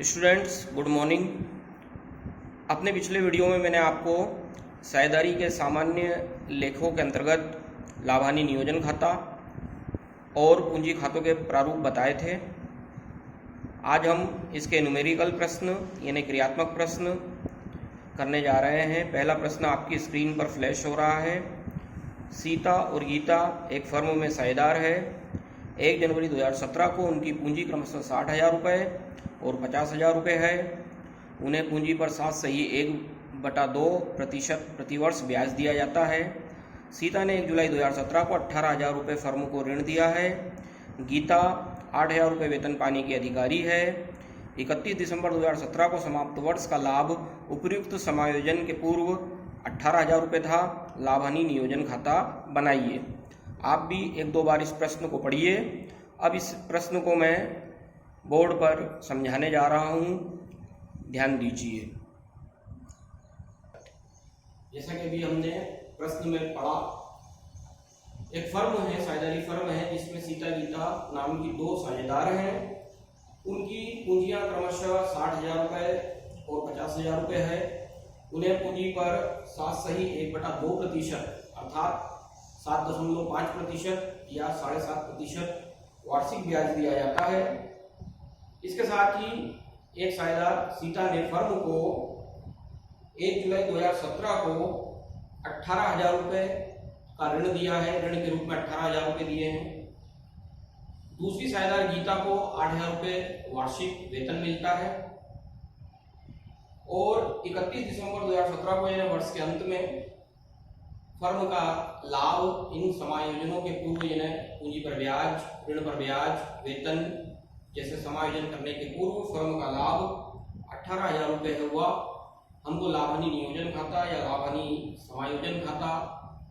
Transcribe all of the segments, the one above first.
Students good morning. अपने पिछले video में मैंने आपको साझेदारी के सामान्य लेखों के अंतर्गत लाभानी नियोजन खाता और पूंजी खातों के प्रारूप बताए थे। आज हम इसके न्यूमेरिकल प्रश्न यानी क्रियात्मक प्रश्न करने जा रहे हैं। पहला प्रश्न आपकी स्क्रीन पर फ्लैश हो रहा है। सीता और गीता एक फर्म में साझेदार है। 1 जनवरी 2017 को उनकी पूंजी क्रमशः 60,000 रुपये और 50,000 रुपये है। उन्हें पूंजी पर 7/2% प्रतिवर्ष ब्याज दिया जाता है। सीता ने 1 जुलाई 2017 को 18,000 रुपये फर्म को ऋण दिया है। गीता 8,000 रुपये वेतन पाने की अधिकारी है। 31 दिसंबर 2017 को समाप्त वर्ष का लाभ उपयुक्त समायोजन के पूर्व 18,000 रुपये था। लाभानी नियोजन खाता बनाइए। आप भी 1-2 बार इस प्रश्न को पढ़िए। अब इस प्रश्न को मैं बोर्ड पर समझाने जा रहा हूँ, ध्यान दीजिए। जैसा कि अभी हमने प्रश्न में पढ़ा, एक फर्म है, साझेदारी फर्म है जिसमें सीता गीता नाम की 2 साझेदार हैं। उनकी पूंजियां क्रमशः 60,000 रुपये और 50,000 रुपये है। उन्हें पूंजी पर 7/2% अर्थात 7.5% या 7.5% वार्षिक ब्याज दिया जाता है। इसके साथ ही एक साझेदार सीता ने फर्म को 1 जुलाई 2017 को 18,000 रुपये का ऋण दिया है। ऋण के रूप में 18,000 रुपये दिए हैं। दूसरी साझेदार गीता को 8,000 रुपये वार्षिक वेतन मिलता है और 31 दिसंबर 2017 को यानी वर्ष के अंत में फर्म का लाभ इन समायोजनों के पूर्व यानी पूंजी पर ब्याज, ऋण पर ब्याज, वेतन जैसे समायोजन करने के पूर्व फर्म का लाभ 18,000 रुपये हुआ। हमको लाभानी नियोजन खाता या लाभानी समायोजन खाता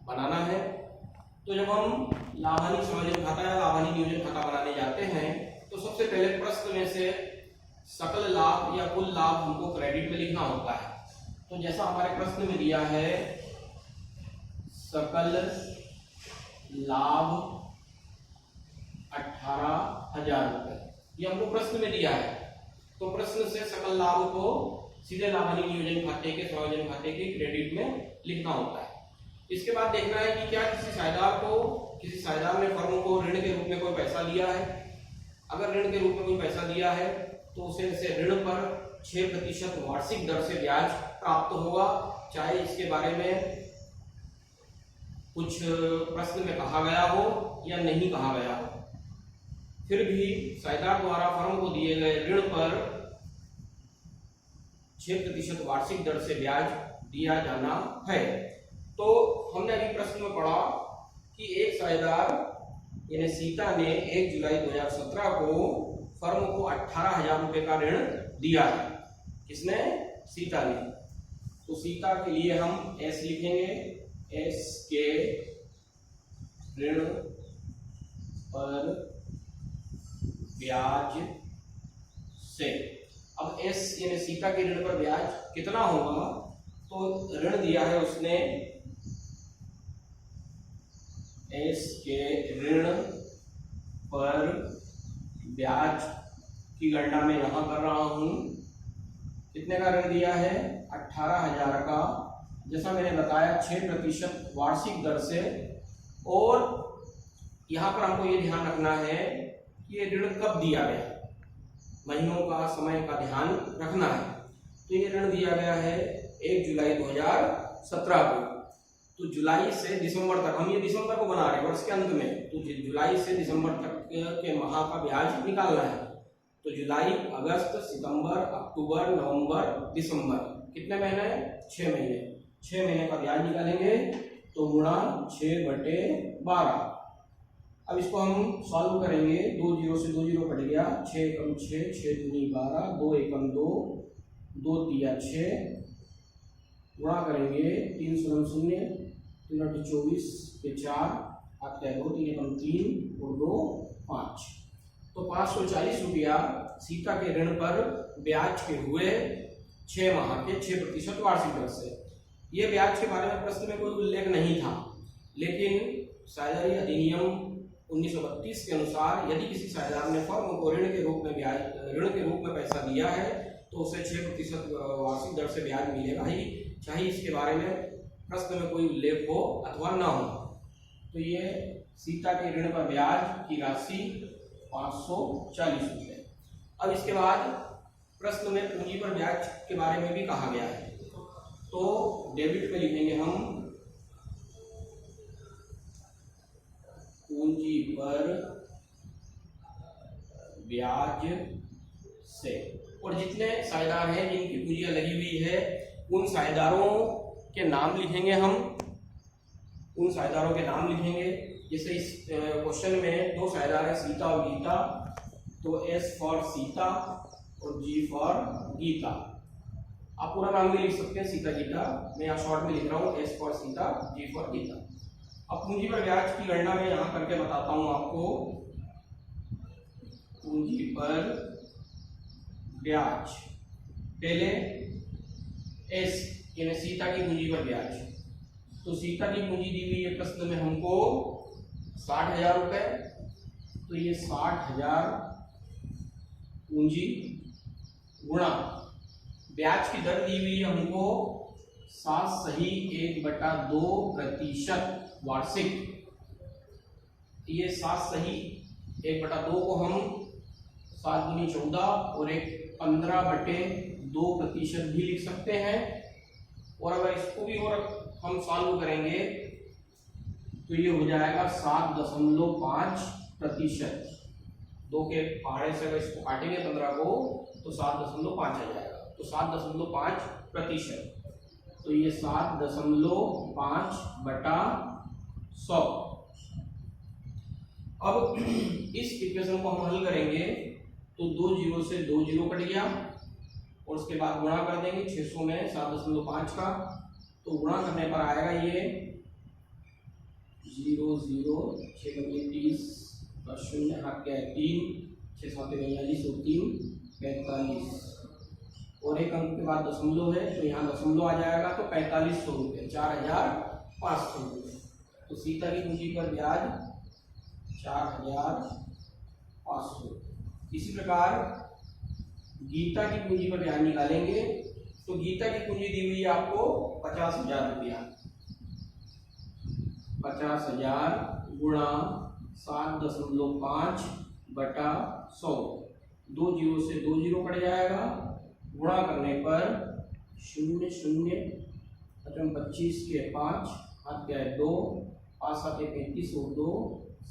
बनाना है। तो जब हम लाभानी समायोजन खाता या लाभानी नियोजन खाता बनाने जाते हैं तो सबसे पहले प्रश्न में से सकल लाभ या कुल लाभ हमको क्रेडिट में लिखना होता है। तो जैसा हमारे प्रश्न में दिया है, सकल लाभ 18,000 रुपये, ये हमको प्रश्न में दिया है। तो प्रश्न से सकल लाभ को सीधे लाभानी नियोजन खाते के, समायोजन खाते के क्रेडिट में लिखना होता है। इसके बाद देखना है कि क्या किसी साझेदार ने फर्म को ऋण के रूप में कोई पैसा दिया है। अगर ऋण के रूप में कोई पैसा दिया है तो उसे ऋण पर 6% वार्षिक दर से ब्याज प्राप्त होगा, चाहे इसके बारे में कुछ प्रश्न में कहा गया हो या नहीं कहा गया हो। फिर भी साझेदार द्वारा फर्म को दिए गए ऋण पर 6% वार्षिक दर से ब्याज दिया जाना है। तो हमने अभी प्रश्न में पढ़ा कि एक साझेदार यानी सीता ने 1 जुलाई 2017 को फर्म को 18,000 रुपये का ऋण दिया है। किसने? सीता ने। तो सीता के लिए हम एस लिखेंगे, एस के ऋण पर ब्याज से। अब एस यानी सीता के ऋण पर ब्याज कितना होगा? तो ऋण दिया है उसने, एस के ऋण पर ब्याज की गणना मैं यहां कर रहा हूं। कितने का ऋण दिया है? 18,000 का, जैसा मैंने बताया 6% वार्षिक दर से। और यहां पर हमको ये ध्यान रखना है कि ये ऋण कब दिया गया, महीनों का, समय का ध्यान रखना है। तो ये ऋण दिया गया है 1 जुलाई 2017 को। तो जुलाई से दिसंबर तक, हम ये दिसंबर को बना रहे हैं वर्ष के अंत में, तो जुलाई से दिसंबर तक के माह का ब्याज निकालना है। तो जुलाई, अगस्त, सितंबर, अक्टूबर, नवंबर, दिसंबर, कितने महीने? 6 महीने। 6 महीने का ब्याज निकालेंगे तो गुणा 6/12। अब इसको हम सॉल्व करेंगे। 2 0 से 2 0 कट गया, 6 एकम 6, 6 दूनी 12, 2 एकम 2, 2 तिया 6, गुणा करेंगे 3 0 0, 3 8 24 के 4, 8 2, 3 एकम 3 और 2 5। तो 540 रुपया सीता के ऋण पर ब्याज के हुए 6 माह के 6% वार्षिक दर से। ये ब्याज के बारे में प्रश्न में कोई उल्लेख नहीं था, लेकिन साझेदारी अधिनियम 1932 के अनुसार यदि किसी साझेदार ने फर्म को ऋण के रूप में पैसा दिया है तो उसे 6% वार्षिक दर से ब्याज मिलेगा ही, चाहे इसके बारे में प्रश्न में कोई उल्लेख हो अथवा न हो। तो ये सीता के ऋण पर ब्याज की राशि 540 रुपये। अब इसके बाद प्रश्न में पूंजी पर ब्याज के बारे में भी कहा गया है, तो डेबिट में लिखेंगे हम पूंजी पर ब्याज से, और जितने साझेदार हैं जिनकी पूंजियां लगी हुई है उन साझेदारों के नाम लिखेंगे हम, उन साझेदारों के नाम लिखेंगे। जैसे इस क्वेश्चन में दो साझेदार हैं सीता और गीता, तो S फॉर सीता और G फॉर गीता। आप पूरा नाम भी लिख सकते हैं सीता गीता, मैं यहाँ शॉर्ट में लिख रहा हूँ S for Sita G for Gita. अब पूंजी पर ब्याज की गणना मैं यहाँ करके बताता हूँ आपको। पूंजी पर ब्याज, पहले S यानी सीता की पूंजी पर ब्याज, तो सीता की पूंजी दी हुई है प्रश्न में हमको 60,000 रुपए, तो ये 60,000 पूंजी गुणा ब्याज की दर दी हुई है हमको 7/1/2% वार्षिक। ये 7/1/2 को हम 7 दूनी 14 और एक 15/2% भी लिख सकते हैं। और अगर इसको भी और हम सॉल्व करेंगे तो ये हो जाएगा 7.5%। 2 के पहाड़े से अगर इसको काटेंगे 15 को तो 7.5 आ जाएगा, तो 7.5%। तो ये 7.5/100। अब इस इक्वेशन को हम हल करेंगे तो 2 जीरो से 2 जीरो कट गया और उसके बाद गुणा कर देंगे 600 में 7.5 का, तो गुणा करने पर आएगा ये 0 0 6 30 0 हाथ क्या है 3 6 7 42 और 3 45 और एक अंक के बाद दशमलव है तो यहाँ दशमलव आ जाएगा, तो 4500 रुपये 4,500 रुपये। तो सीता की पूंजी पर ब्याज 4,500। इसी प्रकार गीता की पूंजी पर ब्याज निकालेंगे, तो गीता की पूंजी दी हुई है आपको 50,000 रुपया। 50,000 गुणा 7.5/100, 2 जीरो से 2 जीरो कट जाएगा, गुणा करने पर 0 0 25 के 5 हाथ क्या है 2 5 7 35 और 2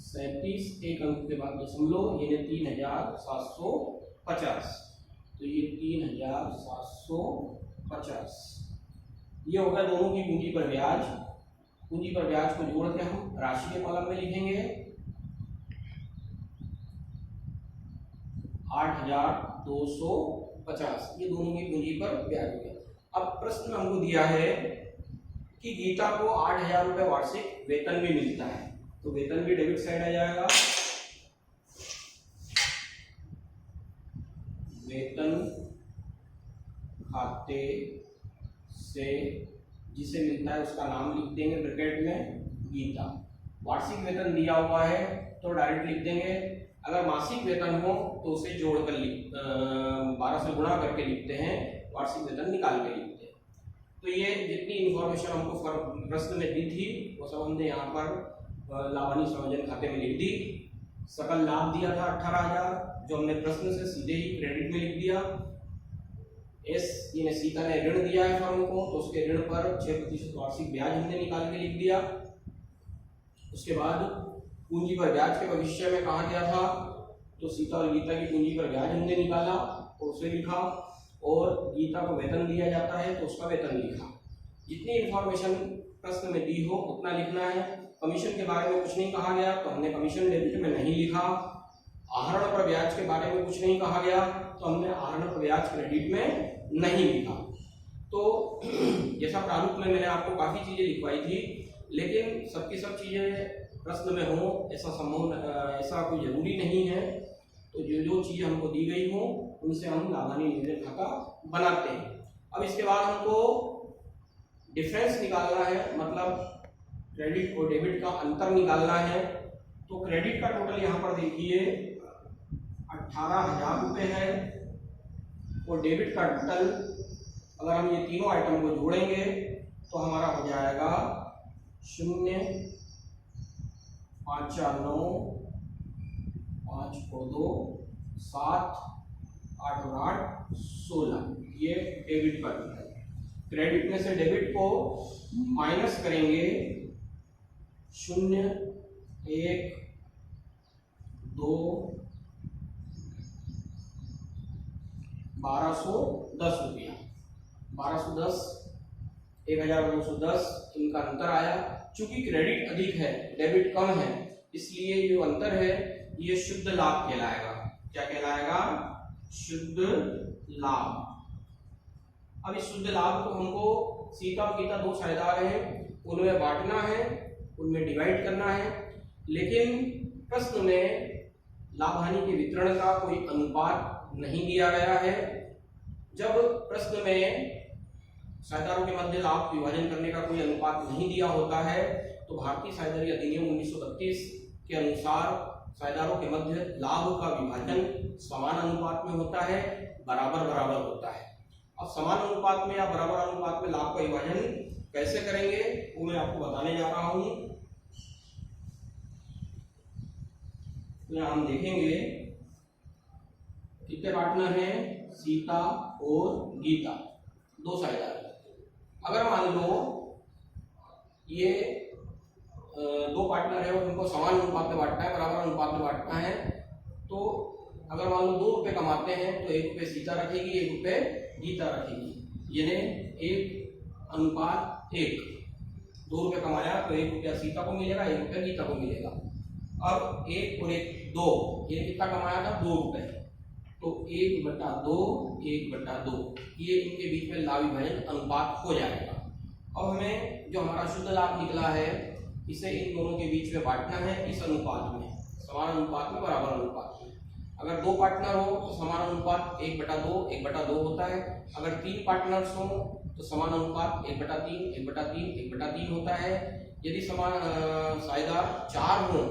37, एक अंक के बाद दशमलव, ये 3,750। तो ये 3,750 ये होगा दोनों की पूंजी पर ब्याज। पूंजी पर ब्याज को जोड़ के हम राशि के कॉलम में लिखेंगे 8,250, ये दोनों की पूंजी पर ब्याज हो गया। अब प्रश्न में हमको दिया है कि गीता को 8,000 रुपए वार्षिक वेतन भी मिलता है, तो वेतन भी डेबिट साइड आ जाएगा। वेतन खाते से जिसे मिलता है उसका नाम लिख देंगे ब्रैकेट में गीता। वार्षिक वेतन दिया हुआ है तो डायरेक्ट लिख देंगे, अगर मासिक वेतन हो तो उसे जोड़कर 12 से गुणा करके लिखते हैं, वार्षिक वेतन निकाल के लिखते हैं। तो ये जितनी इंफॉर्मेशन हमको प्रश्न में दी थी वो सब हमने यहाँ पर लाभानी संयोजन खाते में लिख दी। सकल लाभ दिया था 18,000, जो हमने प्रश्न से सीधे ही क्रेडिट में लिख दिया। एस यानी सीता ने ऋण दिया है फर्म को, तो उसके ऋण पर 6% वार्षिक ब्याज हमने निकाल के लिख दिया। उसके बाद पूंजी पर ब्याज के भविष्य में कहा गया था, तो सीता और गीता की पूंजी पर ब्याज हमने निकाला और उसे लिखा, और गीता को वेतन दिया जाता है तो उसका वेतन लिखा। जितनी इंफॉर्मेशन प्रश्न में दी हो उतना लिखना है। कमीशन के बारे में कुछ नहीं कहा गया तो हमने कमीशन डेबिट में नहीं लिखा। आहरण पर ब्याज के बारे में कुछ नहीं कहा गया तो हमने आहरण पर ब्याज क्रेडिट में नहीं लिखा। तो जैसा प्रारूप में मैंने आपको काफ़ी चीज़ें लिखवाई थी, लेकिन सबकी सब चीज़ें प्रश्न में हो ऐसा संभव, ऐसा कोई जरूरी नहीं है। तो जो जो चीज़ें हमको दी गई हो उनसे हम लाभानी निवेदन खाता बनाते हैं। अब इसके बाद हमको डिफरेंस निकालना है, मतलब क्रेडिट और डेबिट का अंतर निकालना है। तो क्रेडिट का टोटल यहाँ पर देखिए 18,000 रुपये है और डेबिट का टोटल अगर हम ये तीनों आइटम को जोड़ेंगे तो हमारा हो जाएगा 0, 5, 4, 9, 5 और 2, 7, 8 और 8, 16। ये डेबिट का टोटल। क्रेडिट में से डेबिट को माइनस करेंगे 0, 1, 2, 1210 रुपया, 1210, 1210 इनका अंतर आया। चूंकि क्रेडिट अधिक है डेबिट कम है, इसलिए जो अंतर है ये शुद्ध लाभ कहलाएगा। क्या कहलाएगा? शुद्ध लाभ। अब इस शुद्ध लाभ को हमको सीता और गीता दो साझेदार हैं, उनमें बांटना है, उनमें डिवाइड करना है। लेकिन प्रश्न में लाभ हानि के वितरण का कोई अनुपात नहीं दिया गया है। जब प्रश्न में साझेदारों के मध्य लाभ विभाजन करने का कोई अनुपात नहीं दिया होता है तो भारतीय साझेदारी अधिनियम 1932 के अनुसार साझेदारों के मध्य लाभ का विभाजन समान अनुपात में होता है, बराबर बराबर होता है। अब समान अनुपात में या बराबर अनुपात में लाभ का विभाजन कैसे करेंगे वो मैं आपको बताने जा रहा हूं। तो यहाँ हम देखेंगे कितने पार्टनर हैं, सीता और गीता, दो साझेदार। अगर मान लो ये दो पार्टनर है और उनको समान अनुपात में बांटना है, बराबर अनुपात में बांटना है, तो अगर मान लो 2 रुपए कमाते हैं तो 1 रुपये सीता रखेगी, 1 रुपये गीता रखेगी। यानी 1:1। 2 रुपये कमाया तो 1 रुपया सीता को मिलेगा, 1 रुपया गीता को मिलेगा। अब 1 और 1 2, ये कितना कमाया था? 2 रुपये। तो 1/2, 1/2 ये इनके बीच में लाभ विभाजन अनुपात हो जाएगा। अब हमें जो हमारा शुद्ध लाभ निकला है इसे इन दोनों के बीच में बांटना है इस अनुपात में, समान अनुपात में, बराबर अनुपात में। अगर 2 पार्टनर हो तो समान अनुपात 1/2, 1/2 होता है। अगर 3 पार्टनर्स हो तो समान अनुपात 1/3, 1/3, 1/3 होता है। यदि समान साझेदार 4 हो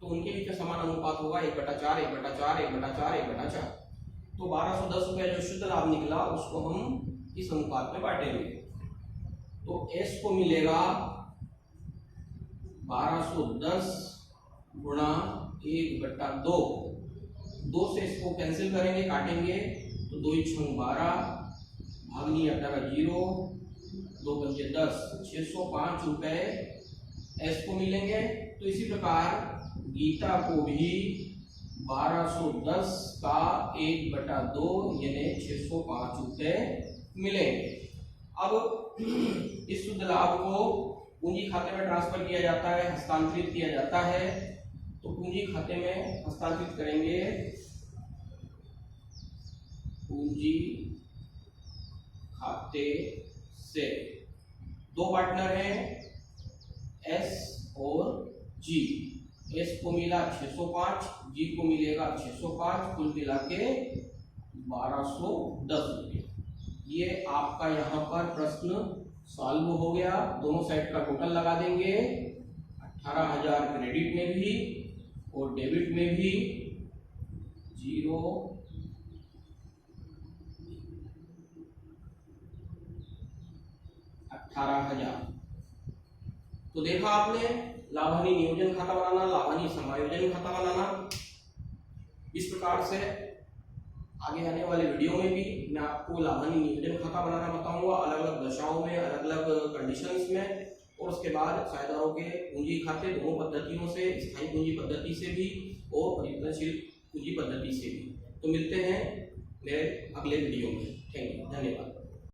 तो उनके बीच में समान अनुपात होगा 1/4, 1/4, 1/4, 1/4। तो 1210 रुपया जो शुद्ध लाभ निकला उसको हम इस अनुपात में बांटेंगे। तो S को मिलेगा 1210 गुणा 1/2। 2 से इसको कैंसिल करेंगे, काटेंगे तो 2 × 12, भागनी 18 0, 2 × 5 10, 605 रुपए S को मिलेंगे। तो इसी प्रकार गीता को भी 1210 का 1/2 यानी 605 रुपए मिलेंगे। अब इस शुद्ध लाभ को पूंजी खाते में ट्रांसफर किया जाता है, हस्तांतरित किया जाता है। तो पूंजी खाते में हस्तांतरित करेंगे, पूंजी खाते से। 2 पार्टनर हैं S और G। S को मिला 605, G को मिलेगा 605, कुल मिला के 1210 रुपये। ये आपका यहाँ पर प्रश्न सॉल्व हो गया। दोनों साइड का टोटल लगा देंगे, 18,000 क्रेडिट में भी और डेबिट में भी 0, 18,000। तो देखा आपने लाभ हानि नियोजन खाता बनाना, लाभ हानि समायोजन खाता बनाना। इस प्रकार से आगे आने वाले वीडियो में भी मैं आपको लाभ हानि नियोजन खाता बनाना बताऊंगा, अलग अलग दशाओं में, अलग अलग कंडीशंस में। और उसके बाद साझेदारों के पूंजी खाते दोनों पद्धतियों से, स्थायी पूंजी पद्धति से भी और परिवर्तनशील पूंजी पद्धति से भी। तो मिलते हैं मेरे अगले वीडियो में। थैंक यू, धन्यवाद।